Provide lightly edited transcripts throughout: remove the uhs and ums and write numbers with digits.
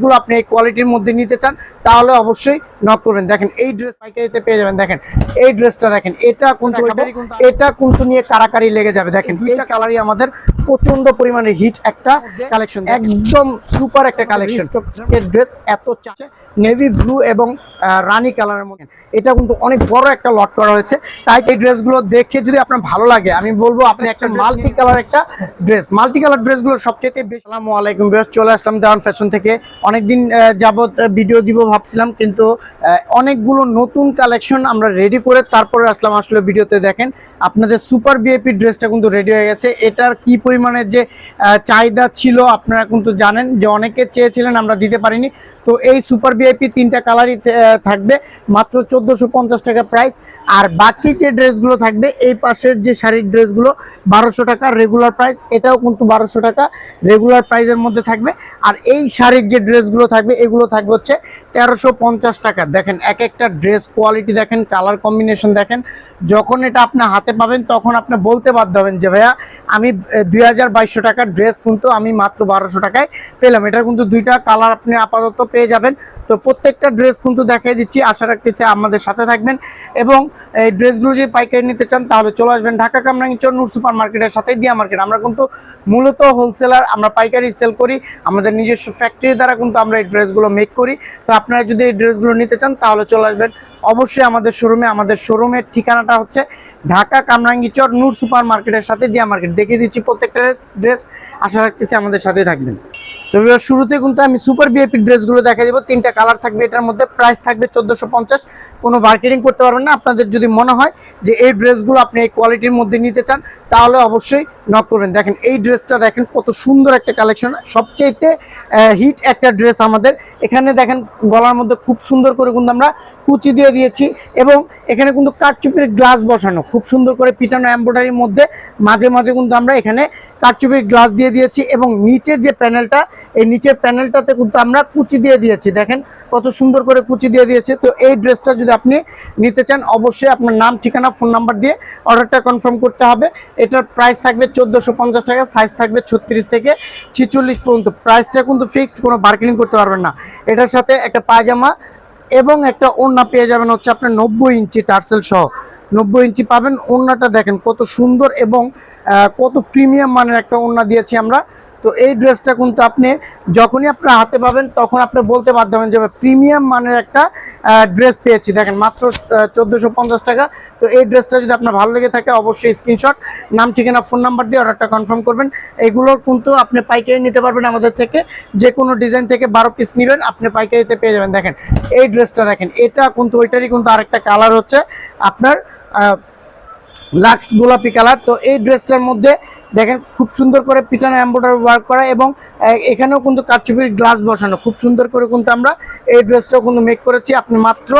গুলো আপনি এই কোয়ালিটির মধ্যে নিতে চান তাহলে অবশ্যই নক করবেন। দেখেন এই ড্রেস পাইকারিতে পেয়ে যাবেন। দেখেন এই ড্রেসটা দেখেন, এটা কিন্তু নিয়ে কারাকারি লেগে যাবে। দেখেন এইটা কালারই আমাদের প্রচন্ড পরিমাণে হিট একটা কালেকশন, একদম সুপার একটা কালেকশন। এর ড্রেস এত চাচ্ছে নেভি ব্লু এবং রানী কালারের মধ্যে, এটা কিন্তু অনেক বড় একটা লট করা হয়েছে। তাই এই ড্রেসগুলো দেখে যদি আপনার ভালো লাগে, আমি বলবো আপনি একটা মাল্টি কালার একটা ড্রেস, মাল্টি কালার ড্রেসগুলো সবচেয়ে বেশি। আসসালামু আলাইকুম ভিউয়ার্স, চলে আসলাম দেওয়ান ফ্যাশন থেকে। অনেকদিন যাবত ভিডিও দিব ভাবছিলাম, কিন্তু অনেকগুলো নতুন কালেকশন আমরা রেডি করে তারপরে আসলাম আসলে ভিডিওতে। দেখেন আপনাদের সুপার ভিআইপি ড্রেসটা কিন্তু রেডি হয়ে গেছে। এটার কি পরিমাণের যে চাহিদা ছিল আপনারা কিন্তু জানেন, যে অনেকে চেয়েছিলেন আমরা দিতে পারিনি। তো এই সুপার ভিআইপি তিনটা কালারই থাকবে মাত্র 1450 টাকা প্রাইস। আর বাকি যে ড্রেসগুলো থাকবে, এই পাশের যে শাড়ির ড্রেসগুলো 1200 টাকা রেগুলার প্রাইস, এটাও কিন্তু 1200 টাকা রেগুলার প্রাইসের মধ্যে থাকবে। আর এই শাড়ির যে ড্রেসগুলো থাকবে এগুলো থাকবে হচ্ছে 1350 টাকা। দেখেন এক একটা ড্রেস কোয়ালিটি দেখেন, কালার কম্বিনেশন দেখেন। যখন এটা আপনার হাতে পাবেন তখন আপনি বলতে বাধ্য হবেন যে ভাইয়া আমি 2200 টাকার ড্রেস কিন্তু আমি মাত্র 1200 টাকায় পেলাম। এটা কিন্তু দুইটা কালার আপনি আপাতত পেয়ে যাবেন। তো প্রত্যেকটা ড্রেস কিন্তু দেখাই দিচ্ছি, আশা রাখতেছি আমাদের সাথে থাকবেন। এবং এই ড্রেসগুলো যদি পাইকারি নিতে চান তাহলে চলে আসবেন ঢাকা কামরাঙ্গীরচর নূর সুপার মার্কেটের সাথে দিয়া মার্কেট। আমরা কিন্তু মূলত হোলসেলার, আমরা পাইকারি সেল করি, আমাদের নিজস্ব ফ্যাক্টরি দ্বারা কিন্তু আমরা এই ড্রেসগুলো মেক করি। তো আপনারা যদি এই ড্রেসগুলো নিতে চান তাহলে চলে আসবেন অবশ্যই আমাদের শোরুমে। আমাদের শোরুমের ঠিকানাটা হচ্ছে ঢাকা কামরাঙ্গীরচর নূর সুপার মার্কেটের সাথে দিয়া মার্কেট। দেখিয়ে দিচ্ছি প্রত্যেকটা ড্রেস, আশা রাখতেছি আমাদের সাথেই থাকবেন। তো শুরুতে কিন্তু আমি সুপার ভিআইপি ড্রেসগুলো দেখা দেবো। তিনটা কালার থাকবে, এটার মধ্যে প্রাইস থাকবে 1450। কোনো বার্গেনিং করতে পারবেন না। আপনাদের যদি মনে হয় যে এই ড্রেসগুলো আপনি এই কোয়ালিটির মধ্যে নিতে চান তাহলে অবশ্যই নক করবেন। দেখেন এই ড্রেসটা দেখেন কত সুন্দর একটা কালেকশন, সবচাইতে হিট একটা ড্রেস আমাদের। এখানে দেখেন গলার মধ্যে খুব সুন্দর করে কিন্তু আমরা কুচি দিয়ে দিয়েছি, এবং এখানে কিন্তু কাঠচুপির গ্লাস বসানো, খুব সুন্দর করে পিটানো এমব্রয়ডারির মধ্যে মাঝে মাঝে কিন্তু আমরা এখানে কাঠচুপির গ্লাস দিয়ে দিয়েছি। এবং নিচের যে প্যানেলটা, এই নিচের প্যানেলটাতে কিন্তু আমরা কুচি দিয়ে দিয়েছি। দেখেন কত সুন্দর করে কুচি দিয়ে দিয়েছে। তো এই ড্রেসটা যদি আপনি নিতে চান অবশ্যই আপনার নাম, ঠিকানা, ফোন নাম্বার দিয়ে অর্ডারটা কনফার্ম করতে হবে। এটার প্রাইস থাকবে 1450 টাকা, সাইজ থাকবে 36 থেকে 46 পর্যন্ত। প্রাইসটা কিন্তু ফিক্সড, কোনো বার্গেনিং করতে পারবেন না। এটার সাথে একটা পায়জামা এবং একটা ওড়না পেয়ে যাবেন হচ্ছে আপনার 90 ইঞ্চি টার্সেল সহ। 90 ইঞ্চি পাবেন। ওড়নাটা দেখেন কত সুন্দর এবং কত প্রিমিয়াম মানের একটা ওড়না দিয়েছি আমরা। তো এই ড্রেসটা কিন্তু আপনি যখনই আপনার হাতে পাবেন তখন আপনি বলতে বাধ্য হবেন যে প্রিমিয়াম মানের একটা ড্রেস পেয়েছি। দেখেন মাত্র 1450 টাকা। তো এই ড্রেসটা যদি আপনার ভালো লেগে থাকে অবশ্যই স্ক্রিনশট, নাম, ঠিকানা, ফোন নাম্বার দিয়ে অর্ডারটা কনফার্ম করবেন। এগুলোর কিন্তু আপনি পাইকারি নিতে পারবেন আমাদের থেকে। যে কোনো ডিজাইন থেকে 12 পিস নেবেন আপনি পাইকারিতে পেয়ে যাবেন। দেখেন এই ড্রেসটা দেখেন, এটা কিন্তু ওইটারই কিন্তু আরেকটা কালার হচ্ছে আপনার লাক্স গোলাপি কালার। তো এই ড্রেসটার মধ্যে দেখেন খুব সুন্দর করে পিটানো এমব্রয়ডারি ওয়ার্ক করা, এবং এখানেও কিন্তু কাঠচুপির গ্লাস বসানো, খুব সুন্দর করে কিন্তু আমরা এই ড্রেসটাও কিন্তু মেক করেছি। আপনি মাত্র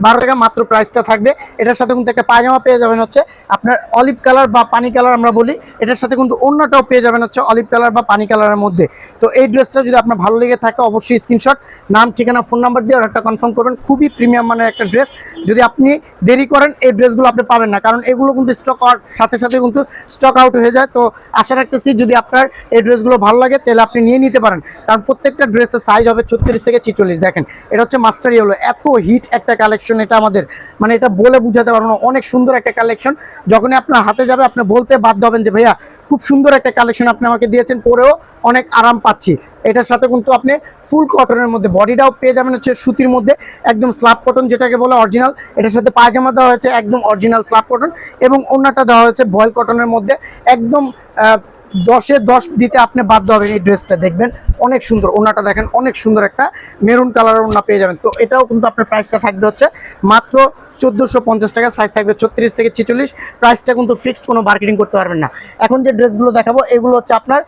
12 টাকা মাত্র প্রাইসটা থাকবে। এটার সাথে কিন্তু একটা পায়জামা পেয়ে যাবেন হচ্ছে আপনার অলিভ কালার বা পানি কালার আমরা বলি। এটার সাথে কিন্তু অন্যটাও পেয়ে যাবেন হচ্ছে অলিভ কালার বা পানি কালারের মধ্যে। তো এই ড্রেসটা যদি আপনার ভালো লেগে থাকে অবশ্যই স্ক্রিনশট, নাম, ঠিকানা, ফোন নাম্বার দিয়ে অর্ডারটা কনফার্ম করবেন। খুবই প্রিমিয়াম মানের একটা ড্রেস। যদি আপনি দেরি করেন এই ড্রেসগুলো আপনি পাবেন না, কারণ এগুলো কিন্তু স্টক আউট, সাথে সাথে কিন্তু স্টক আউট হয়ে যায়। তো আশা রাখতেছি যদি আপনার এই ড্রেসগুলো ভালো লাগে তাহলে আপনি নিয়ে নিতে পারেন, কারণ প্রত্যেকটা ড্রেসের সাইজ হবে 36 থেকে 46। দেখেন এটা হচ্ছে মাস্টার ইয়েলো, এত হিট একটা কালেকশন। এটা আমাদের মানে এটা বলে বুঝাতে পারবো না, অনেক সুন্দর একটা কালেকশন। যখনই আপনার হাতে যাবে আপনি বলতে বাধ্য হবেন যে ভাইয়া খুব সুন্দর একটা কালেকশন আপনি আমাকে দিয়েছেন, পরেও অনেক আরাম পাচ্ছি। এটার সাথে কিন্তু আপনি ফুল কটনের মধ্যে বডিটাও পেয়ে যাবেন হচ্ছে সুতির মধ্যে, একদম স্ল্যাব কটন যেটাকে বলে অরিজিনাল। এটার সাথে পায়জামা দেওয়া হয়েছে একদম অরিজিনাল স্ল্যাব কটন, এবং ওড়নাটা দেওয়া হয়েছে ভয়েল কটনের মধ্যে। একদম 10-এ 10 দিতে আপনি বাধ্য হবেন। এই ড্রেসটা দেখবেন অনেক সুন্দর, ওড়নাটা দেখেন অনেক সুন্দর একটা মেরুন কালারের ওড়না পেয়ে যাবেন। তো এটাও কিন্তু আপনার প্রাইসটা থাকবে হচ্ছে মাত্র 1450 টাকা, সাইজ থাকবে 36 থেকে 46। প্রাইসটা কিন্তু ফিক্সড, কোনো বার্গেনিং করতে পারবেন না। এখন যে ড্রেসগুলো দেখাবো এগুলো হচ্ছে আপনার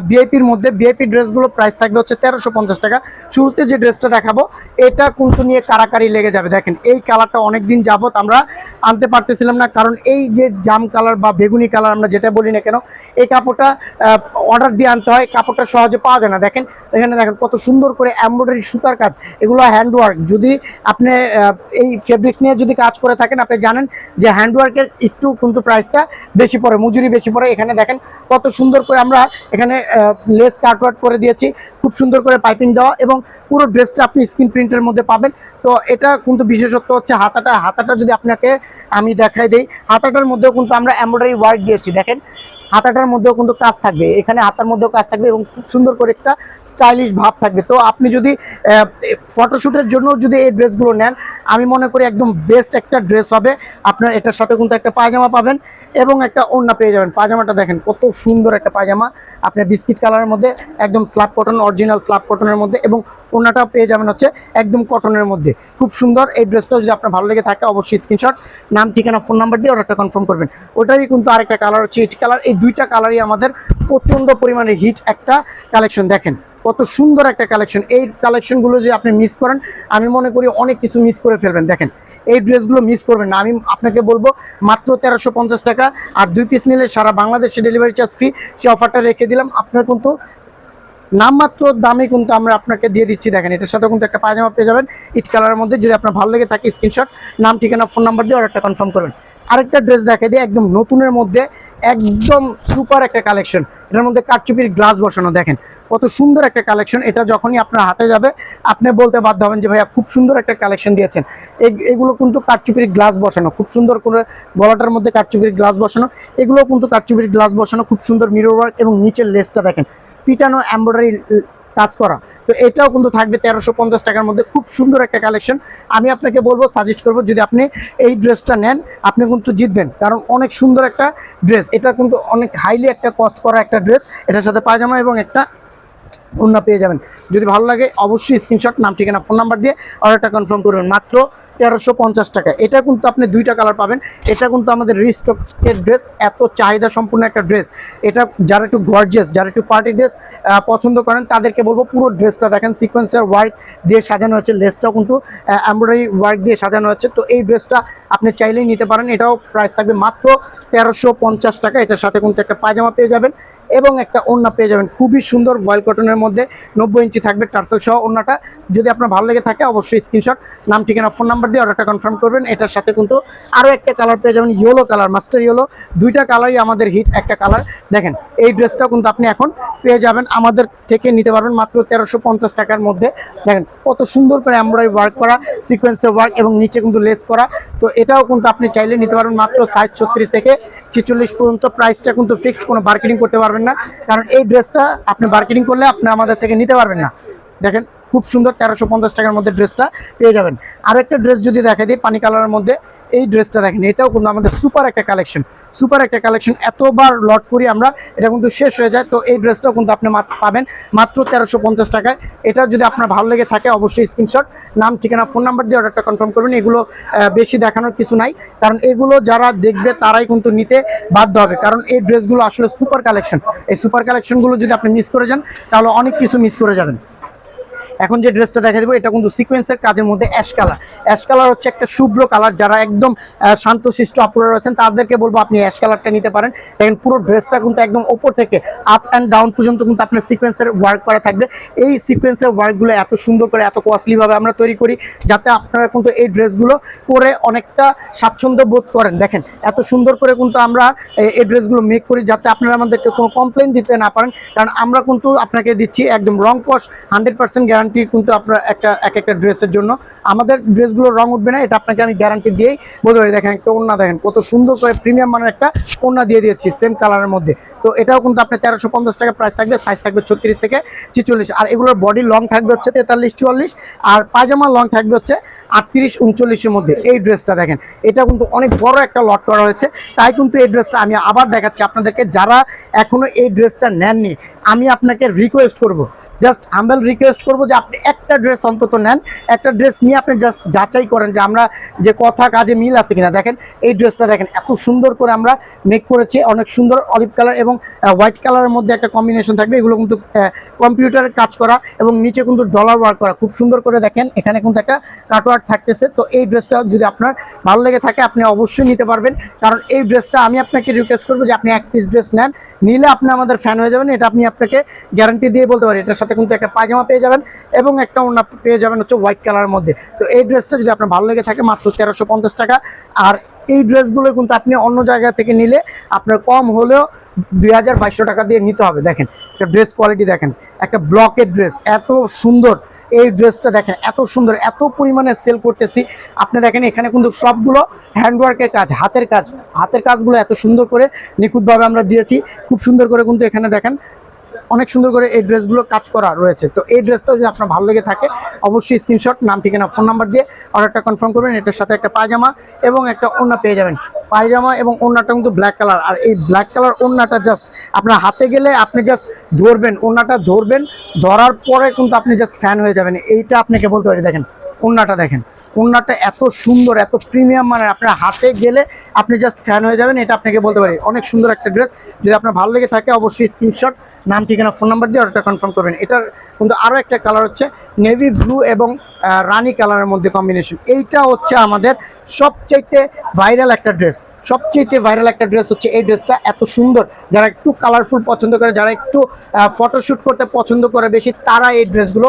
ভিআইপির মধ্যে। ভিআইপি ড্রেসগুলো প্রাইস থাকবে হচ্ছে 1350 টাকা। শুরুতে যে ড্রেসটা দেখাবো এটা কিন্তু নিয়ে কারাকারি লেগে যাবে। দেখেন এই কালারটা অনেক দিন যাবত আমরা আনতে পারতেছিলাম না, কারণ এই যে জাম কালার বা বেগুনি কালার আমরা যেটা বলি না কেন, এই কাপড়টা অর্ডার দিয়ে আনতে হয়, কাপড়টা সহজে পাওয়া যায় না। দেখেন এখানে দেখেন কত সুন্দর করে এমব্রয়ডারি সুতার কাজ, এগুলো হ্যান্ডওয়ার্ক। যদি আপনি এই ফেব্রিক্স নিয়ে যদি কাজ করে থাকেন, আপনি জানেন যে হ্যান্ডওয়ার্কের একটু কিন্তু প্রাইসটা বেশি পড়ে, মজুরি বেশি পড়ে। এখানে দেখেন কত সুন্দর করে আমরা এখানে লেস কাটওয়ার্ক করে দিয়েছি, খুব সুন্দর করে পাইপিং দেওয়া, এবং পুরো ড্রেসটা আপনি স্ক্রিন প্রিন্টের মধ্যে পাবেন। তো এটা কিন্তু বিশেষত্ব হচ্ছে হাতাটা যদি আপনাকে আমি দেখাই দিই, হাতাটার মধ্যেও কিন্তু আমরা এমব্রয়ডারি ওয়ার্ক দিয়েছি। দেখেন হাতাটার মধ্যেও কিন্তু কাজ থাকবে, এখানে হাতার মধ্যেও কাজ থাকবে এবং খুব সুন্দর করে একটা স্টাইলিশ ভাব থাকবে। তো আপনি যদি ফটোশ্যুটের জন্য যদি এই ড্রেসগুলো নেন, আমি মনে করি একদম বেস্ট একটা ড্রেস হবে। আপনার এটার সাথে কিন্তু একটা পায়জামা পাবেন এবং একটা ওড়না পেয়ে যাবেন। পায়জামাটা দেখেন কত সুন্দর একটা পায়জামা, আপনার বিস্কিট কালারের মধ্যে, একদম স্ল্যাব কটন, অরিজিনাল স্ল্যাব কটনের মধ্যে, এবং ওড়নাটাও পেয়ে যাবেন হচ্ছে একদম কটনের মধ্যে। খুব সুন্দর এই ড্রেসটাও যদি আপনার ভালো লেগে থাকে, অবশ্যই স্ক্রিনশট, নাম, ঠিকানা, ফোন নাম্বার দিয়ে অর্ডারটা কনফার্ম করবেন। ওটারই কিন্তু আরেকটা কালার হচ্ছে ইট কালার। এই দুইটা কালারই আমাদের প্রচন্ড পরিমাণে হিট একটা কালেকশন। দেখেন কত সুন্দর একটা কালেকশন। এই কালেকশনগুলো যদি আপনি মিস করেন, আমি মনে করি অনেক কিছু মিস করে ফেলবেন। দেখেন এই ড্রেসগুলো মিস করবেন না। আমি আপনাকে বলবো মাত্র 1350 টাকা, আর 2 পিস নিলে সারা বাংলাদেশে ডেলিভারি চার্জ ফ্রি। সে অফারটা রেখে দিলাম। আপনার কিন্তু নামমাত্র দামে কিন্তু আমরা আপনাকে দিয়ে দিচ্ছি। দেখেন এটার সাথে কিন্তু একটা পায়জামা পেয়ে যাবেন ইট কালারের মধ্যে। যদি আপনার ভালো লেগে থাকে, স্ক্রিনশট, নাম, ঠিকানা, ফোন নাম্বার দিয়ে অর্ডারটা কনফার্ম করবেন। আরেকটা ড্রেস দেখাই দিই, একদম নতুনের মধ্যে একদম সুপার একটা কালেকশন। এটার মধ্যে কারচুপির গ্লাস বসানো, দেখেন কত সুন্দর একটা কালেকশন। এটা যখনই আপনার হাতে যাবে, আপনি বলতে বাধ্য হবেন যে ভাইয়া খুব সুন্দর একটা কালেকশন দিয়েছেন। এগুলো কিন্তু কারচুপির গ্লাস বসানো, খুব সুন্দর করে গলাটার মধ্যে কারচুপির গ্লাস বসানো। এগুলো কিন্তু কারচুপির গ্লাস বসানো, খুব সুন্দর মিরর ওয়ার্ক, এবং নিচের লেসটা দেখেন পিটানো এমব্রয়ডারি কাজ করা। তো এটাও কিন্তু থাকবে 1350 টাকার মধ্যে। খুব সুন্দর একটা কালেকশন। আমি আপনাকে বলবো, সাজেস্ট করবো, যদি আপনি এই ড্রেসটা নেন, আপনি কিন্তু জিতবেন, কারণ অনেক সুন্দর একটা ড্রেস। এটা কিন্তু অনেক হাইলি একটা কস্ট করা একটা ড্রেস। এটার সাথে পায়জামা এবং একটা ওড়না পেয়ে যাবেন। যদি ভালো লাগে অবশ্যই স্ক্রিনশট, নাম, ঠিকানা, ফোন নাম্বার দিয়ে অর্ডারটা কনফার্ম করবেন। মাত্র 1350 টাকা। এটা কিন্তু আপনি দুইটা কালার পাবেন। এটা কিন্তু আমাদের রিস্টকের ড্রেস, এত চাহিদা সম্পূর্ণ একটা ড্রেস। এটা যারা একটু গর্জিয়াস, যারা একটু পার্টি ড্রেস পছন্দ করেন, তাদেরকে বলবো পুরো ড্রেসটা দেখেন সিকোয়েন্সের ওয়ার্ক দিয়ে সাজানো হচ্ছে, লেসটাও কিন্তু এমব্রয়ডারি ওয়ার্ক দিয়ে সাজানো হচ্ছে। তো এই ড্রেসটা আপনি চাইলেই নিতে পারেন। এটাও প্রাইস থাকবে মাত্র 1350 টাকা। এটার সাথে কিন্তু একটা পায়জামা পেয়ে যাবেন এবং একটা ওড়না পেয়ে যাবেন, খুবই সুন্দর ভয়েল কটনের মধ্যে, 90 ইঞ্চি থাকবে টার্সেল সহ ওড়নাটা। যদি আপনার ভালো লেগে থাকে, অবশ্যই স্ক্রিনশট, নাম, ঠিকানা, ফোন নাম্বার দিয়ে অর্ডারটা কনফার্ম করবেন। এটার সাথে কিন্তু আরও একটা কালার পেয়ে যাবেন, ইয়েলো কালার, মাস্টার ইয়েলো। দুইটা কালারই আমাদের হিট একটা কালার। দেখেন এই ড্রেসটাও কিন্তু আপনি এখন পেয়ে যাবেন, আমাদের থেকে নিতে পারবেন মাত্র 1350 টাকার মধ্যে। দেখেন কত সুন্দর করে এমব্রয়ডারি ওয়ার্ক করা, সিকোয়েন্সের ওয়ার্ক, এবং নিচে কিন্তু লেস করা। তো এটাও কিন্তু আপনি চাইলে নিতে পারবেন মাত্র সাইজ 36 থেকে 46 পর্যন্ত। প্রাইসটা কিন্তু ফিক্সড, কোনো বার্গেনিং করতে পারবেন না, কারণ এই ড্রেসটা আপনি বার্গেনিং করলে আপনি আমাদের থেকে নিতে পারবেন না। দেখেন খুব সুন্দর 1350 টাকার মধ্যে ড্রেসটা পেয়ে যাবেন। আর একটা ড্রেস যদি দেখা দিই পানি কালারের মধ্যে, এই ড্রেসটা দেখেন, এটাও কিন্তু আমাদের সুপার একটা কালেকশন, সুপার একটা কালেকশন। এতবার লট করি আমরা, এটা কিন্তু শেষ হয়ে যায়। তো এই ড্রেসটাও কিন্তু আপনি পাবেন মাত্র 1350 টাকায়। এটা যদি আপনার ভালো লেগে থাকে, অবশ্যই স্ক্রিনশট, নাম, ঠিকানা, ফোন নাম্বার দিয়ে অর্ডারটা কনফার্ম করবেন। এগুলো বেশি দেখানোর কিছু নাই, কারণ এগুলো যারা দেখবে তারাই কিন্তু নিতে বাধ্য হবে, কারণ এই ড্রেসগুলো আসলে সুপার কালেকশন। এই সুপার কালেকশনগুলো যদি আপনি মিস করে যান, তাহলে অনেক কিছু মিস করে যাবেন। এখন যে ড্রেসটা দেখা দেবো, এটা কিন্তু সিকোয়েন্সের কাজের মধ্যে অ্যাশ কালার। অ্যাশ কালার হচ্ছে একটা শুভ্র কালার। যারা একদম শান্তশিষ্ট আপুরা রয়েছেন, তাদেরকে বলবো আপনি অ্যাশ কালারটা নিতে পারেন। দেখেন পুরো ড্রেসটা কিন্তু একদম ওপর থেকে আপ অ্যান্ড ডাউন পর্যন্ত কিন্তু আপনার সিকোয়েন্সের ওয়ার্ক করা থাকবে। এই সিকোয়েন্সের ওয়ার্কগুলো এত সুন্দর করে, এত কস্টলিভাবে আমরা তৈরি করি, যাতে আপনারা কিন্তু এই ড্রেসগুলো পরে অনেকটা স্বাচ্ছন্দ্য বোধ করেন। দেখেন এত সুন্দর করে কিন্তু আমরা এই ড্রেসগুলো মেক করি, যাতে আপনারা আমাদেরকে কোনো কমপ্লেন দিতে না পারেন, কারণ আমরা কিন্তু আপনাকে দিচ্ছি একদম রং কস 100% গ্যারান্টি। কিন্তু আপনার একটা ড্রেসের জন্য আমাদের ড্রেসগুলো রং উঠবে না, এটা আপনাকে আমি গ্যারান্টি দিয়েই বলতে পারি। দেখেন একটা ওড়না, দেখেন কত সুন্দর করে প্রিমিয়াম মানের একটা ওড়না দিয়ে দিয়েছি সেম কালারের মধ্যে। তো এটাও কিন্তু আপনার 1350 টাকা প্রাইস থাকবে। সাইজ থাকবে 36 থেকে 46। আর এগুলোর বডি লং থাকবে হচ্ছে 43, 44, আর পায়জামা লং থাকবে হচ্ছে 38, 39-এর মধ্যে। এই ড্রেসটা দেখেন, এটা কিন্তু অনেক বড় একটা লট করা হয়েছে, তাই কিন্তু এই ড্রেসটা আমি আবার দেখাচ্ছি আপনাদেরকে। যারা এখনো এই ড্রেসটা নেননি, আমি আপনাকে রিকোয়েস্ট করব, জাস্ট হাম্বল রিকোয়েস্ট করবো যে আপনি একটা ড্রেস অন্তত নেন, একটা ড্রেস নিয়ে আপনি জাস্ট যাচাই করেন যে আমরা যে কথা কাজে মিল আছে কিনা। দেখেন এই ড্রেসটা দেখেন এত সুন্দর করে আমরা মেক করেছি, অনেক সুন্দর অলিভ কালার এবং হোয়াইট কালারের মধ্যে একটা কম্বিনেশন থাকবে। এগুলো কিন্তু কম্পিউটারের কাজ করা এবং নিচে কিন্তু ডলার ওয়ার্ক করা, খুব সুন্দর করে দেখেন এখানে কিন্তু একটা কাটওয়ার্ক থাকতেছে। তো এই ড্রেসটা যদি আপনার ভালো লেগে থাকে আপনি অবশ্যই নিতে পারবেন, কারণ এই ড্রেসটা আমি আপনাকে রিকোয়েস্ট করবো যে আপনি এক পিস ড্রেস নেন, নিলে আপনি আমাদের ফ্যান হয়ে যাবেন, এটা আপনি আপনাকে গ্যারান্টি দিয়ে বলতে পারি। এটার সাথে কিন্তু একটা পায়জামা পেয়ে যাবেন এবং একটা ওড়না পেয়ে যাবেন হচ্ছে হোয়াইট কালারের মধ্যে। তো এই ড্রেসটা যদি আপনার ভালো লেগে থাকে মাত্র 1350 টাকা। আর এই ড্রেসগুলো কিন্তু আপনি অন্য জায়গা থেকে নিলে আপনার কম হলেও 2200 টাকা দিয়ে নিতে হবে। দেখেন একটা ড্রেস কোয়ালিটি দেখেন, একটা ব্লকের ড্রেস এত সুন্দর, এই ড্রেসটা দেখেন এত সুন্দর, এত পরিমাণে সেল করতেছি। আপনি দেখেন এখানে কিন্তু সবগুলো হ্যান্ডওয়ার্কের কাজ, হাতের কাজগুলো এত সুন্দর করে নিখুঁতভাবে আমরা দিয়েছি। খুব সুন্দর করে কিন্তু এখানে দেখেন অনেক সুন্দর করে এই ড্রেসগুলো কাজ করা রয়েছে। তো এই ড্রেসটা যদি আপনার ভালো লেগে থাকে অবশ্যই স্ক্রিনশট, নাম, ঠিকানা, ফোন নাম্বার দিয়ে অর্ডারটা কনফার্ম করবেন। এটার সাথে একটা পায়জামা এবং একটা ওড়না পেয়ে যাবেন। পায়জামা এবং ওড়নাটা কিন্তু ব্ল্যাক কালার, আর এই ব্ল্যাক কালার ওড়নাটা জাস্ট আপনার হাতে গেলে আপনি জাস্ট ধরবেন, ওড়নাটা ধরবেন, ধরার পরে কিন্তু আপনি জাস্ট ফ্যান হয়ে যাবেন। এইটা আপনাকে বলতে পারি। দেখেন ওড়নাটা দেখেন, ওড়নাটা এত সুন্দর, এত প্রিমিয়াম মানের, আপনার হাতে গেলে আপনি জাস্ট ফ্যান হয়ে যাবেন। এটা আপনাকে বলতে পারি অনেক সুন্দর একটা ড্রেস। যদি আপনার ভালো লেগে থাকে অবশ্যই স্ক্রিনশট, নাম, ঠিকানা, ফোন নাম্বার দিয়ে অর্ডারটা কনফার্ম করবেন। এটার কিন্তু আরও একটা কালার হচ্ছে নেভি ব্লু এবং রানি কালারের মধ্যে কম্বিনেশন। এইটা হচ্ছে আমাদের সবচাইতে ভাইরাল একটা ড্রেস, সবচেয়ে ভাইরাল একটা ড্রেস হচ্ছে এই ড্রেসটা। এত সুন্দর, যারা একটু কালারফুল পছন্দ করে, যারা একটু ফটোশ্যুট করতে পছন্দ করে বেশি, তারা এই ড্রেসগুলো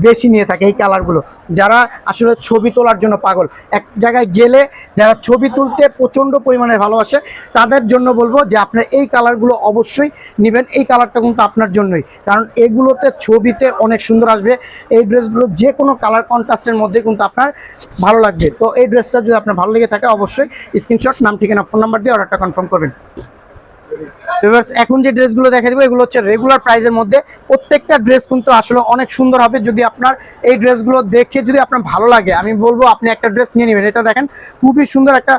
বেশি নিয়ে থাকে। এই কালারগুলো যারা আসলে ছবি তোলার জন্য পাগল, এক জায়গায় গেলে যারা ছবি তুলতে প্রচণ্ড পরিমাণে ভালোবাসে, তাদের জন্য বলবো যে আপনার এই কালারগুলো অবশ্যই নেবেন। এই কালারটা কিন্তু আপনার জন্যই, কারণ এগুলোতে ছবিতে অনেক সুন্দর আসবে। এই ড্রেসগুলো যে কোনো কালার কন্ট্রাস্টের মধ্যে কিন্তু আপনার ভালো লাগবে। তো এই ড্রেসটা যদি আপনার ভালো লেগে থাকে অবশ্যই স্ক্রিনশট, নাম, ঠিকানা, ফোন নাম্বার দিয়ে অর্ডারটা কনফার্ম করবেন। এখন যে ড্রেসগুলো দেখা দেবো এগুলো হচ্ছে রেগুলার প্রাইসের মধ্যে। প্রত্যেকটা ড্রেস কিন্তু আসলে অনেক সুন্দর হবে। যদি আপনার এই ড্রেসগুলো দেখে যদি আপনার ভালো লাগে, আমি বলবো আপনি একটা ড্রেস নিয়ে নেবেন। এটা দেখেন খুবই সুন্দর একটা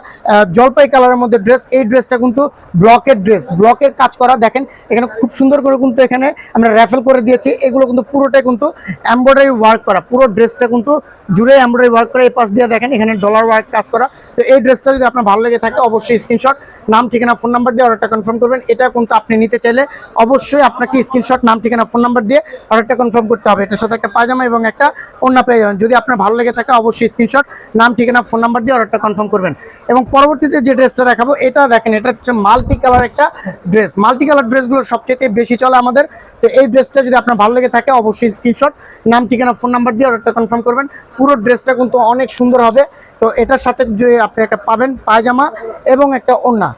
জলপাই কালারের মধ্যে ড্রেস। এই ড্রেসটা কিন্তু ব্লকের ড্রেস, ব্লকের কাজ করা। দেখেন এখানে খুব সুন্দর করে কিন্তু এখানে আমরা র্যাফেল করে দিয়েছি। এগুলো কিন্তু পুরোটাই কিন্তু এমব্রয়ডারি ওয়ার্ক করা, পুরো ড্রেসটা কিন্তু জুড়ে এমব্রয়ডারি ওয়ার্ক করা। এই পাশ দিয়ে দেখেন এখানে ডলার ওয়ার্ক কাজ করা। তো এই ড্রেসটা যদি আপনার ভালো লেগে থাকে অবশ্যই স্ক্রিনশট, নাম, ঠিকানা, ফোন নাম্বার দিয়ে অর্ডারটা কনফার্ম করবেন। এটা কিন্তু আপনি নিতে চাইলে অবশ্যই আপনাকে স্ক্রিনশট, নাম, ঠিকানা, ফোন নাম্বার দিয়ে অর্ডারটা কনফার্ম করতে হবে। এটার সাথে একটা পায়জামা এবং একটা ওড়না পেয়ে যাবেন। যদি আপনার ভালো লেগে থাকে অবশ্যই স্ক্রিনশট, নাম, ঠিকানা, ফোন নাম্বার দিয়ে অর্ডারটা কনফার্ম করবেন। এবং পরবর্তীতে যে ড্রেসটা দেখাবো এটা দেখেন, এটা হচ্ছে মাল্টি কালার একটা ড্রেস। মাল্টি কালার ড্রেসগুলো সবচেয়ে বেশি চলে আমাদের। তো এই ড্রেসটা যদি আপনার ভালো লেগে থাকে অবশ্যই স্ক্রিনশট, নাম, ঠিকানা, ফোন নাম্বার দিয়ে অর্ডারটা কনফার্ম করবেন। পুরো ড্রেসটা কিন্তু অনেক সুন্দর হবে। তো এটার সাথে যে আপনি একটা পাবেন পায়জামা এবং একটা ওড়না।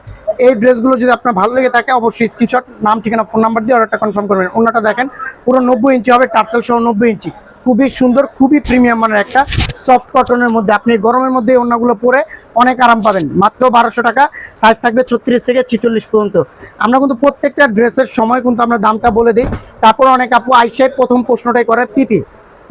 এই ড্রেসগুলো যদি আপনার ভালো লেগে থাকে অবশ্যই স্ক্রিনশট, নাম, ঠিকানা, ফোন নাম্বার দিয়ে অর্ডারটা কনফার্ম করবেন। ওড়নাটা দেখেন পুরো 90 ইঞ্চি হবে, টার্সেল সহ 90 ইঞ্চি। খুবই সুন্দর, খুবই প্রিমিয়াম মানের একটা সফট কটনের মধ্যে। আপনি গরমের মধ্যে এই ওড়নাগুলো পরে অনেক আরাম পাবেন। মাত্র 1200 টাকা, সাইজ থাকবে 36 থেকে 46 পর্যন্ত। আমরা কিন্তু প্রত্যেকটা ড্রেসের সময় কিন্তু আমরা দামটা বলে দিই, তারপর অনেক আপু আইসাই প্রথম প্রশ্নটাই করে পিপি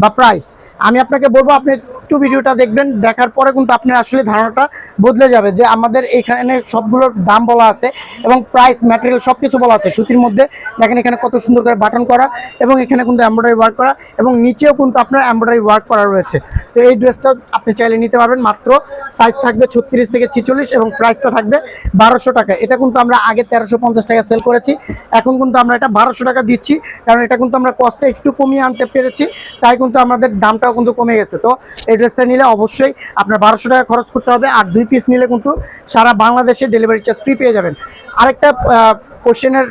বা প্রাইস। আমি আপনাকে বলবো আপনি একটু ভিডিওটা দেখবেন, দেখার পরে কিন্তু আপনার আসলে ধারণাটা বদলে যাবে যে আমাদের এখানে সবগুলোর দাম বলা আছে এবং প্রাইস, ম্যাটেরিয়াল সব কিছু বলা আছে। সুতির মধ্যে দেখেন এখানে কত সুন্দর করে বাটন করা এবং এখানে কিন্তু এমব্রয়ডারি ওয়ার্ক করা এবং নিচেও কিন্তু আপনার এমব্রয়ডারি ওয়ার্ক করা রয়েছে। তো এই ড্রেসটা আপনি চাইলে নিতে পারবেন। মাত্র সাইজ থাকবে 36 থেকে 46 এবং প্রাইসটা থাকবে 1200 টাকা। এটা কিন্তু আমরা আগে 1350 টাকা সেল করেছি, এখন কিন্তু আমরা এটা 1200 টাকা দিচ্ছি, কারণ এটা কিন্তু আমরা কস্টটা একটু কমিয়ে আনতে পেরেছি, তাই কিন্তু আমাদের দামটাও কিন্তু কমে গেছে। তো এই ড্রেসটা নিলে অবশ্যই আপনার 1200 টাকা খরচ করতে হবে। আর 2 পিস নিলে কিন্তু সারা বাংলাদেশে ডেলিভারি চার্জ ফ্রি পেয়ে যাবেন। আরেকটা কোশ্চেনের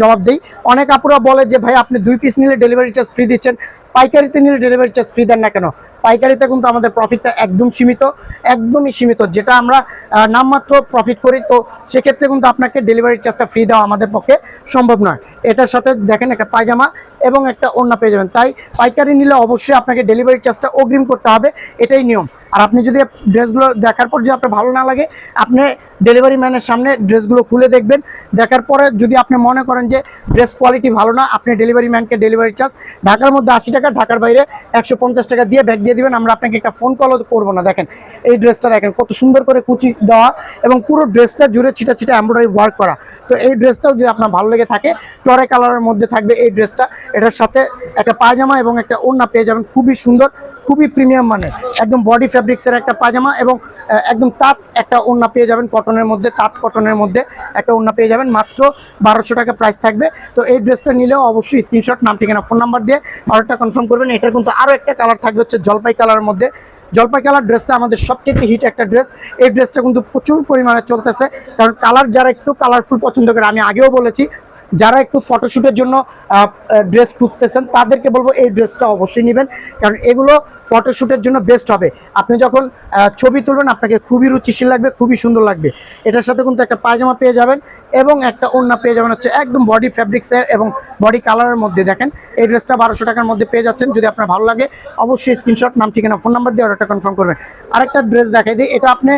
জবাব দিই, অনেক আপুরা বলে যে ভাই আপনি 2 পিস নিলে ডেলিভারি চার্জ ফ্রি দিচ্ছেন, পাইকারিতে নিলে ডেলিভারি চার্জ ফ্রি দেন না কেন? পাইকারিতে কিন্তু আমাদের প্রফিটটা একদম সীমিত, একদমই সীমিত, যেটা আমরা নামমাত্র প্রফিট করি। তো সেক্ষেত্রে কিন্তু আপনাকে ডেলিভারি চার্জটা ফ্রি দেওয়া আমাদের পক্ষে সম্ভব নয়। এটার সাথে দেখেন একটা পায়জামা এবং একটা ওড়না পেয়ে যাবেন। তাই পাইকারি নিলে অবশ্যই আপনাকে ডেলিভারি চার্জটা অগ্রিম করতে হবে, এটাই নিয়ম। আর আপনি যদি ড্রেসগুলো দেখার পর যদি আপনার ভালো না লাগে, আপনি ডেলিভারি ম্যানের সামনে ড্রেসগুলো খুলে দেখবেন। দেখার পরে যদি আপনি মনে করেন যে ড্রেস কোয়ালিটি ভালো না, আপনি ডেলিভারি ম্যানকে ডেলিভারি চার্জ ঢাকার মধ্যে 80 টাকা টাকা, ঢাকার বাইরে 150 টাকা দিয়ে ব্যাগ দিয়ে দিবেন, আমরা আপনাকে একটা ফোন কলও করবো না। দেখেন এই ড্রেসটা দেখেন কত সুন্দর করে কুচি দেওয়া এবং পুরো ড্রেসটা জুড়ে ছিটা ছিটা এমব্রয়ডারি ওয়ার্ক করা। তো এই ড্রেসটাও যদি আপনার ভালো লেগে থাকে, টরে কালারের মধ্যে থাকবে এই ড্রেসটা। এটার সাথে একটা পায়জামা এবং একটা ওড়না পেয়ে যাবেন, খুবই সুন্দর, খুবই প্রিমিয়াম মানের, একদম বডি ফ্যাব্রিক্সের একটা পায়জামা এবং একদম তাঁত একটা ওড়না পেয়ে যাবেন, কটনের মধ্যে, তাঁত কটনের মধ্যে একটা ওড়না পেয়ে যাবেন, মাত্র 1200 টাকা প্রাইস থাকবে। তো এই ড্রেসটা নিলেও অবশ্যই স্ক্রিনশট, নাম ঠিকানা ফোন নাম্বার দিয়ে অর্ডারটা কনফার্ম করবেন। এটার কিন্তু আরও একটা কালার থাকবে হচ্ছে জলপাই কালারের মধ্যে। জলপাই কালার ড্রেসটা আমাদের সবচেয়ে হিট একটা ড্রেস। এই ড্রেসটা কিন্তু প্রচুর পরিমাণে চলতেছে, কারণ কালার যারা একটু কালারফুল পছন্দ করে, আমি আগেও বলেছি, যারা একটু ফটোশ্যুটের জন্য ড্রেস খুঁজতেছেন তাদেরকে বলবো এই ড্রেসটা অবশ্যই নেবেন, কারণ এগুলো ফটোশ্যুটের জন্য বেস্ট হবে। আপনি যখন ছবি তুলবেন আপনাকে খুবই রুচিশীল লাগবে, খুবই সুন্দর লাগবে। এটার সাথে কিন্তু একটা পায়জামা পেয়ে যাবেন এবং একটা ওড়না পেয়ে যাবেন হচ্ছে একদম বডি ফ্যাব্রিক্সের এবং বডি কালারের মধ্যে। দেখেন এই ড্রেসটা 1200 টাকার মধ্যে পেয়ে যাচ্ছেন। যদি আপনার ভালো লাগে অবশ্যই স্ক্রিনশট, নাম ঠিকানা ফোন নাম্বার দিয়ে অর্ডারটা কনফার্ম করবেন। আরেকটা ড্রেস দেখাই দিই, এটা আপনি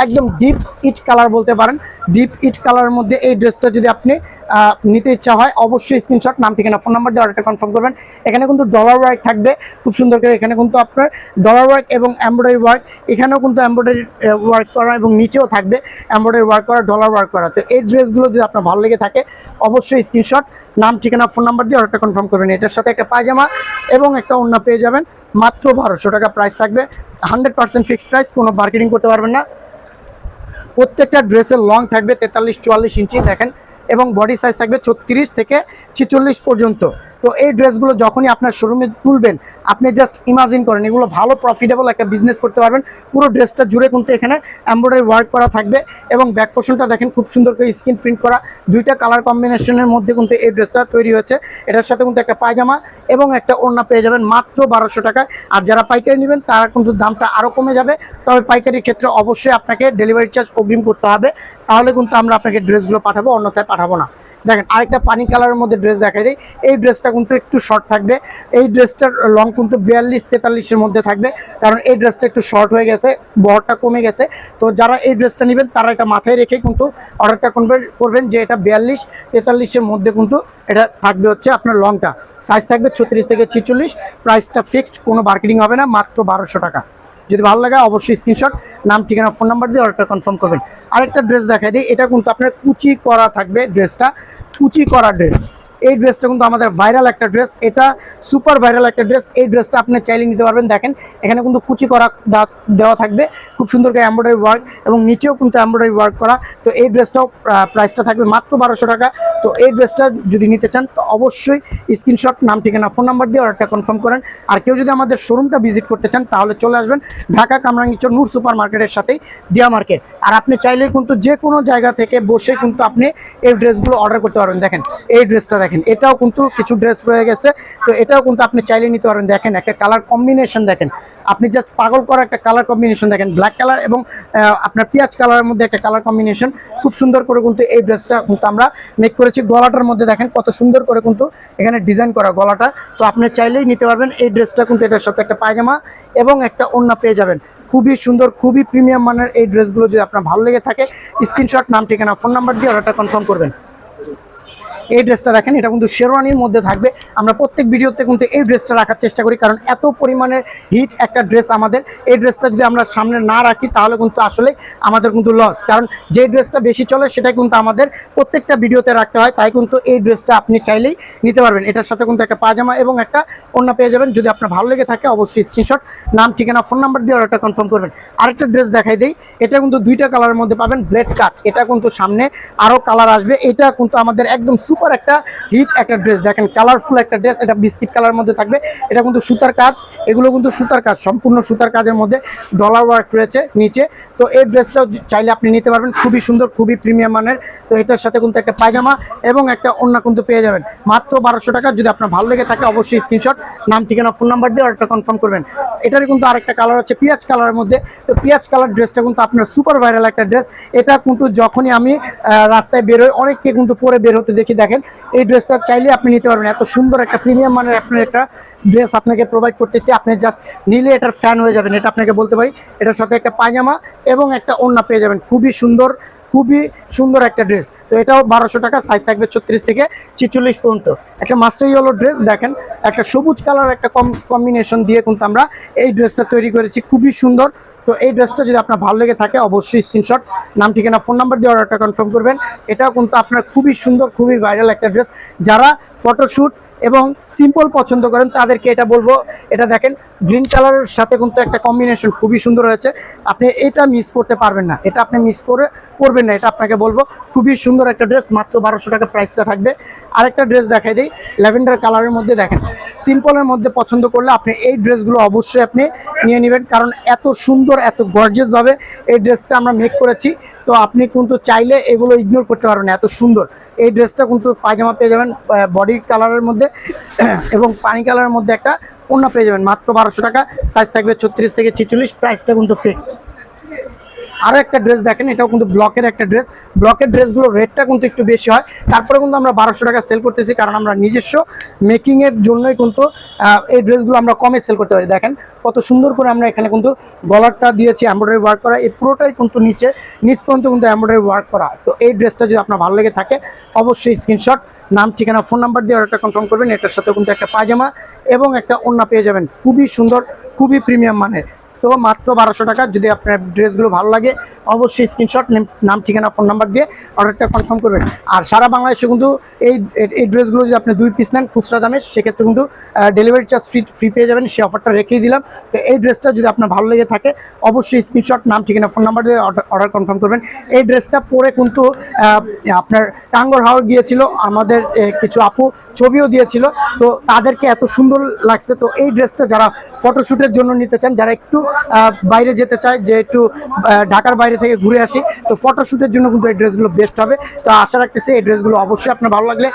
একদম ডিপ ইট কালার বলতে পারেন। ডিপ ইট কালারের মধ্যে এই ড্রেসটা যদি আপনি নিতে ইচ্ছা হয় অবশ্যই স্ক্রিনশট, নাম ঠিকানা ফোন নাম্বার দিয়ে অর্ডারটা কনফার্ম করবেন। এখানে কিন্তু ডলার ওয়ার্ক থাকবে খুব সুন্দর করে, এখানে কিন্তু আপনার ডলার ওয়ার্ক এবং এমব্রয়ডারি ওয়ার্ক, এখানেও কিন্তু এমব্রয়ডারি ওয়ার্ক করা এবং নিচেও থাকবে এমব্রয়ডারি ওয়ার্ক করা, ডলার ওয়ার্ক করা। তো এই ড্রেসগুলো যদি আপনার ভালো লেগে থাকে অবশ্যই স্ক্রিনশট, নাম ঠিকানা ফোন নাম্বার দিয়ে অর্ডারটা কনফার্ম করবেন। এটার সাথে একটা পায়জামা এবং একটা ওড়না পেয়ে যাবেন, মাত্র 1200 টাকা প্রাইস থাকবে। 100% ফিক্সড প্রাইস, কোনো মার্কেটিং করতে পারবেন না। প্রত্যেকটা ড্রেসের লং থাকবে 43-44 ইঞ্চি দেখেন, এবং বডি সাইজ থাকবে 36 থেকে 46 পর্যন্ত। তো এই ড্রেসগুলো যখনই আপনার শোরুমে তুলবেন, আপনি জাস্ট ইমাজিন করেন এগুলো ভালো প্রফিটেবল একটা বিজনেস করতে পারবেন। পুরো ড্রেসটা জুড়ে কিন্তু এখানে এমব্রয়ডারি ওয়ার্ক করা থাকবে এবং ব্যাক পোর্শনটা দেখেন খুব সুন্দর করে স্ক্রিন প্রিন্ট করা, দুইটা কালার কম্বিনেশনের মধ্যে কিন্তু এই ড্রেসটা তৈরি হয়েছে। এটার সাথে কিন্তু একটা পায়জামা এবং একটা ওড়না পেয়ে যাবেন মাত্র 1200 টাকায়। আর যারা পাইকারি নেবেন তারা কিন্তু দামটা আরও কমে যাবে, তবে পাইকারির ক্ষেত্রে অবশ্যই আপনাকে ডেলিভারি চার্জ অগ্রিম করতে হবে, তাহলে কিন্তু আমরা আপনাকে ড্রেসগুলো পাঠাবো, অন্যথায় পাঠাবো না। দেখেন আরেকটা পানি কালারের মধ্যে ড্রেস দেখাই দিই। এই ড্রেসটা কিন্তু একটু শর্ট থাকবে, এই ড্রেসটার লং কিন্তু 42-43-এর মধ্যে থাকবে, কারণ এই ড্রেসটা একটু শর্ট হয়ে গেছে, বহরটা কমে গেছে। তো যারা এই ড্রেসটা নেবেন তারা এটা মাথায় রেখে কিন্তু অর্ডারটা কনভার্ট করবেন যে এটা 42-43-এর মধ্যে কিন্তু এটা থাকবে হচ্ছে আপনার লংটা। সাইজ থাকবে 36 থেকে 46, প্রাইসটা ফিক্সড, কোনো মার্কেটিং হবে না, মাত্র 1200 টাকা। যদি ভালো লাগে অবশ্যই স্ক্রিনশট, নাম ঠিকানা ফোন নাম্বার দিয়ে অর্ডারটা কনফার্ম করবেন। আরেকটা ড্রেস দেখাই দিই, এটা কিন্তু আপনার কুচি করা থাকবে, ড্রেসটা কুচি করা ড্রেস। এই ড্রেসটা কিন্তু আমাদের ভাইরাল একটা ড্রেস, এটা সুপার ভাইরাল একটা ড্রেস। এই ড্রেসটা আপনি চাইলে নিতে পারবেন। দেখেন এখানে কিন্তু কুচি করা দেওয়া থাকবে, খুব সুন্দর করে এমব্রয়ডারি ওয়ার্ক এবং নিচেও কিন্তু এমব্রয়ডারি ওয়ার্ক করা। তো এই ড্রেসটাও প্রাইসটা থাকবে মাত্র 1200 টাকা। তো এই ড্রেসটা যদি নিতে চান তো অবশ্যই স্ক্রিনশট, নাম ঠিকানা ফোন নাম্বার দিয়ে অর্ডারটা কনফার্ম করেন। আর কেউ যদি আমাদের শোরুমটা ভিজিট করতে চান তাহলে চলে আসবেন ঢাকা কামরাঙ্গীরচর নূর সুপার মার্কেটের সাথেই দিয়া মার্কেট। আর আপনি চাইলে কিন্তু যে কোনো জায়গা থেকে বসে কিন্তু আপনি এই ড্রেসগুলো অর্ডার করতে পারবেন। দেখেন এই ড্রেসটা দেখেন, এটাও কিন্তু কিছু ড্রেস রয়ে গেছে, তো এটাও কিন্তু আপনি চাইলে নিতে পারবেন। দেখেন একটা কালার কম্বিনেশন দেখেন, আপনি জাস্ট পাগল করা একটা কালার কম্বিনেশন দেখেন, ব্ল্যাক কালার এবং আপনার পেঁয়াজ কালারের মধ্যে একটা কালার কম্বিনেশন, খুব সুন্দর করে কিন্তু এই ড্রেসটা কিন্তু আমরা মেক করেছি। গলাটার মধ্যে দেখেন কত সুন্দর করে কিন্তু এখানে ডিজাইন করা গলাটা, তো আপনি চাইলেই নিতে পারবেন এই ড্রেসটা। কিন্তু এটার সাথে একটা পায়জামা এবং একটা ওড়না পেয়ে যাবেন, খুবই সুন্দর, খুবই প্রিমিয়াম মানের। এই ড্রেসগুলো যদি আপনার ভালো লেগে থাকে স্ক্রিনশট, নাম ঠিকানা ফোন নাম্বার দিয়ে অর্ডারটা কনফার্ম করবেন। এই ড্রেসটা দেখেন, এটা কিন্তু শেরওয়ানির মধ্যে থাকবে। আমরা প্রত্যেক ভিডিওতে কিন্তু এই ড্রেসটা রাখার চেষ্টা করি, কারণ এত পরিমাণের হিট একটা ড্রেস আমাদের। এই ড্রেসটা যদি আমরা সামনে না রাখি তাহলে কিন্তু আসলে আমাদের কিন্তু লস, কারণ যে ড্রেসটা বেশি চলে সেটাই কিন্তু আমাদের প্রত্যেকটা ভিডিওতে রাখতে হয়। তাই কিন্তু এই ড্রেসটা আপনি চাইলেই নিতে পারবেন। এটার সাথে কিন্তু একটা পায়জামা এবং একটা ওড়না পেয়ে যাবেন। যদি আপনার ভালো লেগে থাকে অবশ্যই স্ক্রিনশট, নাম ঠিকানা ফোন নাম্বার দিয়ে অর্ডারটা কনফার্ম করবেন। আরেকটা ড্রেস দেখাই দেই, এটা কিন্তু দুইটা কালারের মধ্যে পাবেন, ব্লেড কাট। এটা কিন্তু সামনে আরও কালার আসবে। এটা কিন্তু আমাদের একদম সুপার একটা হিট একটা ড্রেস। দেখেন কালারফুল একটা ড্রেস, এটা বিস্কিট কালার মধ্যে থাকবে। এটা কিন্তু সুতার কাজ, এগুলো কিন্তু সুতার কাজ, সম্পূর্ণ সুতার কাজের মধ্যে ডলার ওয়ার্ক রয়েছে নিচে। তো এই ড্রেসটাও চাইলে আপনি নিতে পারবেন, খুবই সুন্দর, খুবই প্রিমিয়াম মানের। তো এটার সাথে কিন্তু একটা পায়জামা এবং একটা ওড়না কিন্তু পেয়ে যাবেন মাত্র 1200 টাকা। যদি আপনার ভালো লেগে থাকে অবশ্যই স্ক্রিনশট, নাম ঠিকানা ফোন নাম্বার দিয়ে অর্ডারটা কনফার্ম করবেন। এটারই কিন্তু আরেকটা কালার হচ্ছে পেঁয়াজ কালারের মধ্যে। তো পেঁয়াজ কালার ড্রেসটা কিন্তু আপনার সুপার ভাইরাল একটা ড্রেস। এটা কিন্তু যখনই আমি রাস্তায় বেরোই অনেককে কিন্তু পরে বের হতে দেখি। দেখেন এই ড্রেসটা চাইলে আপনি নিতে পারবেন, এত সুন্দর একটা প্রিমিয়াম মানের আপনার একটা ড্রেস আপনাকে প্রোভাইড করতেছি। আপনি জাস্ট নিলে এটার ফ্যান হয়ে যাবেন, এটা আপনাকে বলতে পারি। এটার সাথে একটা পায়জামা এবং একটা ওড়না পেয়ে যাবেন, খুবই সুন্দর, খুবই সুন্দর একটা ড্রেস। তো এটাও 1200 টাকা, সাইজ থাকবে 36 থেকে 46 পর্যন্ত। একটা মাস্টার ইয়েলো ড্রেস দেখেন, একটা সবুজ কালার একটা কম্বিনেশন দিয়ে কিন্তু আমরা এই ড্রেসটা তৈরি করেছি, খুবই সুন্দর। তো এই ড্রেসটা যদি আপনার ভালো লেগে থাকে অবশ্যই স্ক্রিনশট, নাম ঠিকানা ফোন নাম্বার দিয়ে অর্ডারটা কনফার্ম করবেন। এটাও কিন্তু আপনার খুবই সুন্দর, খুবই ভাইরাল একটা ড্রেস। যারা ফটোশ্যুট এবং সিম্পল পছন্দ করেন তাদেরকে এটা বলবো। এটা দেখেন গ্রিন কালারের সাথে কিন্তু একটা কম্বিনেশন খুবই সুন্দর হয়েছে, আপনি এটা মিস করতে পারবেন না, এটা আপনি মিস করবেন না, এটা আপনাকে বলবো। খুবই সুন্দর একটা ড্রেস, মাত্র 1200 টাকা প্রাইসটা থাকবে। আরেকটা ড্রেস দেখাই দিই, ল্যাভেন্ডার কালারের মধ্যে দেখেন, সিম্পলের মধ্যে পছন্দ করলে আপনি এই ড্রেসগুলো অবশ্যই আপনি নিয়ে নেবেন, কারণ এত সুন্দর, এত গর্জিয়াসভাবে এই ড্রেসটা আমরা মেক করেছি। তো আপনি কিন্তু চাইলে এগুলো ইগনোর করতে পারবেন না, এত সুন্দর। এই ড্রেসটা কিন্তু পায়জামা পেয়ে যাবেন বডি কালারের মধ্যে এবং পানি কালারের মধ্যে একটা ওড়না পেয়ে যাবেন, মাত্র 1200 টাকা, সাইজ থাকবে 36 থেকে 46, প্রাইসটা কিন্তু ফিক্সড। আরও একটা ড্রেস দেখেন, এটাও কিন্তু ব্লকের একটা ড্রেস। ব্লকের ড্রেসগুলো রেটটা কিন্তু একটু বেশি হয়, তারপরে কিন্তু আমরা 1200 টাকা সেল করতেছি, কারণ আমরা নিজস্ব মেকিংয়ের জন্যই কিন্তু এই ড্রেসগুলো আমরা কমে সেল করতে পারি। দেখেন কত সুন্দর করে আমরা এখানে কিন্তু গলারটা দিয়েছি এমব্রয়ডারি ওয়ার্ক করা, এই পুরোটাই কিন্তু নিচ পর্যন্ত কিন্তু এমব্রয়ডারি ওয়ার্ক করা। তো এই ড্রেসটা যদি আপনার ভালো লেগে থাকে অবশ্যই স্ক্রিনশট, নাম ঠিকানা ফোন নাম্বার দিয়ে অর্ডারটা কনফার্ম করবেন। এটার সাথে কিন্তু একটা পায়জামা এবং একটা ওড়না পেয়ে যাবেন, খুবই সুন্দর, খুবই প্রিমিয়াম মানের। তো মাত্র 1200 টাকা। যদি আপনার ড্রেসগুলো ভালো লাগে অবশ্যই স্ক্রিনশট, নাম ঠিকানা ফোন নাম্বার দিয়ে অর্ডারটা কনফার্ম করবেন। আর সারা বাংলাদেশে কিন্তু এই ড্রেসগুলো যদি আপনি 2 পিস নেন খুচরা দামে, সেক্ষেত্রে কিন্তু ডেলিভারি চার্জ ফ্রি পেয়ে যাবেন, সেই অফারটা রেখেই দিলাম। তো এই ড্রেসটা যদি আপনার ভালো লেগে থাকে অবশ্যই স্ক্রিনশট, নাম ঠিকানা ফোন নাম্বার দিয়ে অর্ডার কনফার্ম করবেন। এই ড্রেসটা পরে কিন্তু আপনার টাঙ্গর হাওর গিয়েছিল, আমাদের কিছু আপু ছবিও দিয়েছিল, তো তাদেরকে এত সুন্দর লাগছে। তো এই ড্রেসটা যারা ফটোশ্যুটের জন্য নিতে চান, যারা একটু বাইরে যেতে চায়, যে একটু ঢাকার বাইরে থেকে ঘুরে আসি, তো ফটোশ্যুটের জন্য কিন্তু এই ড্রেসগুলো বেস্ট হবে। তো আশা রাখতেছি এই ড্রেসগুলো অবশ্যই আপনার ভালো লাগলে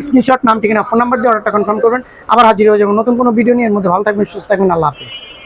স্ক্রিনশট, নাম ঠিকানা ফোন নাম্বার দিয়ে অর্ডারটা কনফার্ম করবেন। আবার হাজির হয়ে যাবেন নতুন কোনো ভিডিও নিয়ে। এর মধ্যে ভালো থাকবেন, সুস্থ থাকবেন, আল্লাহ হাফিজ।